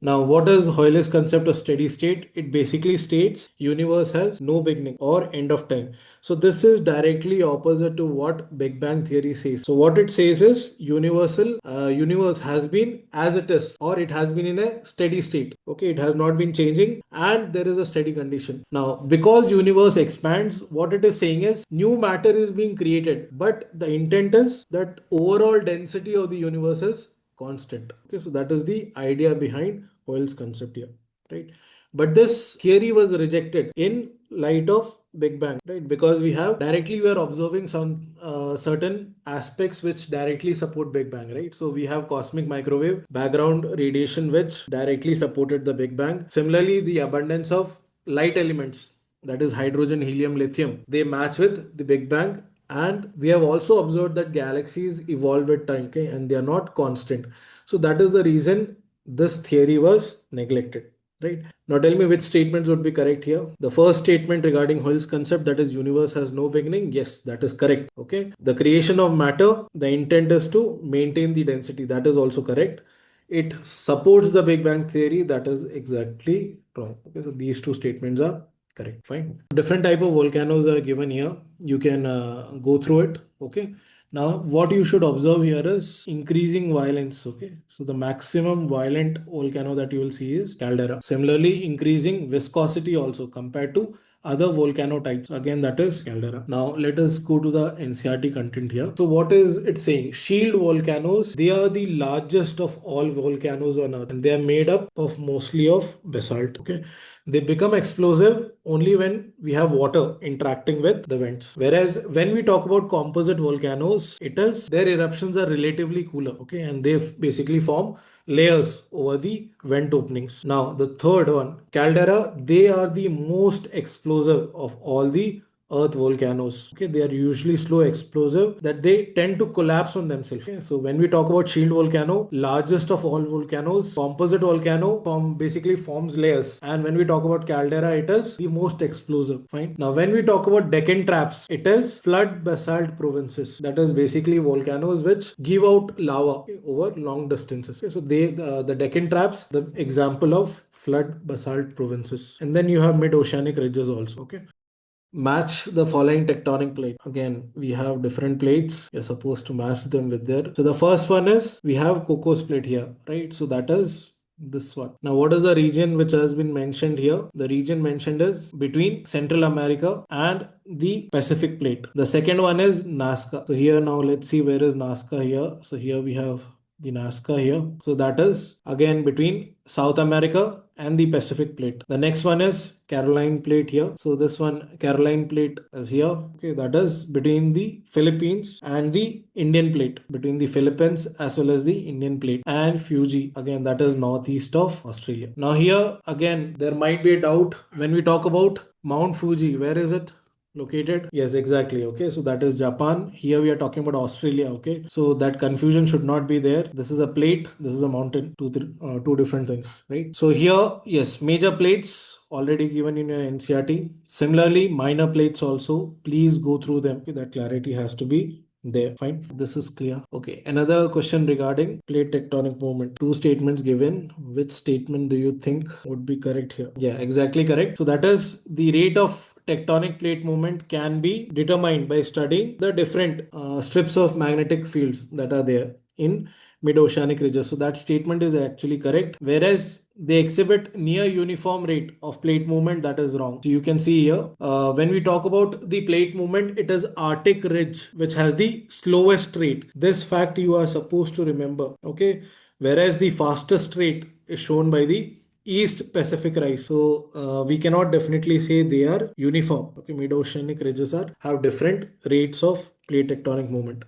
Now, what is Hoyle's concept of steady state? It basically states universe has no beginning or end of time. So this is directly opposite to what Big Bang theory says. So what it says is universe has been as it is, or it has been in a steady state. Okay, it has not been changing, and there is a steady condition. Now, because universe expands, what it is saying is new matter is being created, but the intent is that overall density of the universe is constant. Okay, so that is the idea behind Hoyle's concept here, right? But this theory was rejected in light of Big Bang, right? Because we are observing some certain aspects which directly support Big Bang, right? So we have cosmic microwave background radiation, which directly supported the Big Bang. Similarly, the abundance of light elements, that is hydrogen, helium, lithium, they match with the Big Bang. And we have also observed that galaxies evolve with time, okay, and they are not constant. So that is the reason this theory was neglected, right? Now tell me which statements would be correct here. The first statement regarding Hoyle's concept, that is universe has no beginning, yes, that is correct. Okay. The creation of matter, the intent is to maintain the density, that is also correct. It supports the Big Bang theory, that is exactly wrong. Okay, so these two statements are correct. Fine. Different type of volcanoes are given here. You can go through it. Okay. Now, what you should observe here is increasing violence. Okay. So the maximum violent volcano that you will see is caldera. Similarly, increasing viscosity also compared to other volcano types. Again, that is caldera. Now, let us go to the NCERT content here. So what is it saying? Shield volcanoes, they are the largest of all volcanoes on Earth, and they are made up of mostly of basalt. Okay. They become explosive only when we have water interacting with the vents. Whereas when we talk about composite volcanoes, it is their eruptions are relatively cooler, okay, and they basically form layers over the vent openings. Now, the third one, caldera, they are the most explosive of all the earth volcanoes. Okay, they are usually slow explosive that they tend to collapse on themselves. Okay, so when we talk about shield volcano, largest of all volcanoes, composite volcano basically forms layers, and when we talk about caldera, it is the most explosive. Fine. Now when we talk about Deccan traps, it is flood basalt provinces, that is basically volcanoes which give out lava, okay, over long distances. Okay, so the Deccan traps, the example of flood basalt provinces. And then you have mid-oceanic ridges also. Okay, match the following tectonic plate. Again, we have different plates. You're supposed to match them with there. So the first one is we have Cocos plate here, right? So that is this one. Now, what is the region which has been mentioned here? The region mentioned is between Central America and the Pacific plate. The second one is Nazca. So here now let's see where is Nazca here. So here we have the Nazca here. So that is again between South America and the Pacific plate. The next one is Caroline plate here. So this one, Caroline plate is here. Okay, that is between the Philippines and the Indian plate, between the Philippines as well as the Indian plate. And Fuji, again, that is northeast of Australia. Now here again, there might be a doubt when we talk about Mount Fuji. Where is it located? Yes, exactly. Okay, so that is Japan. Here we are talking about Australia. Okay, so that confusion should not be there. This is a plate, this is a mountain, two different things, right? So here, yes, major plates already given in your NCERT. Similarly, minor plates also, please go through them. Okay, that clarity has to be there. Fine, this is clear. Okay, another question regarding plate tectonic movement. Two statements given. Which statement do you think would be correct here? Yeah, exactly correct. So that is the rate of tectonic plate movement can be determined by studying the different strips of magnetic fields that are there in mid-oceanic ridges. So that statement is actually correct. Whereas they exhibit near uniform rate of plate movement, that is wrong. So you can see here, when we talk about the plate movement, it is Arctic ridge which has the slowest rate. This fact you are supposed to remember. Okay. Whereas the fastest rate is shown by the East Pacific rise. So we cannot definitely say they are uniform. Okay, mid-oceanic ridges have different rates of plate tectonic movement.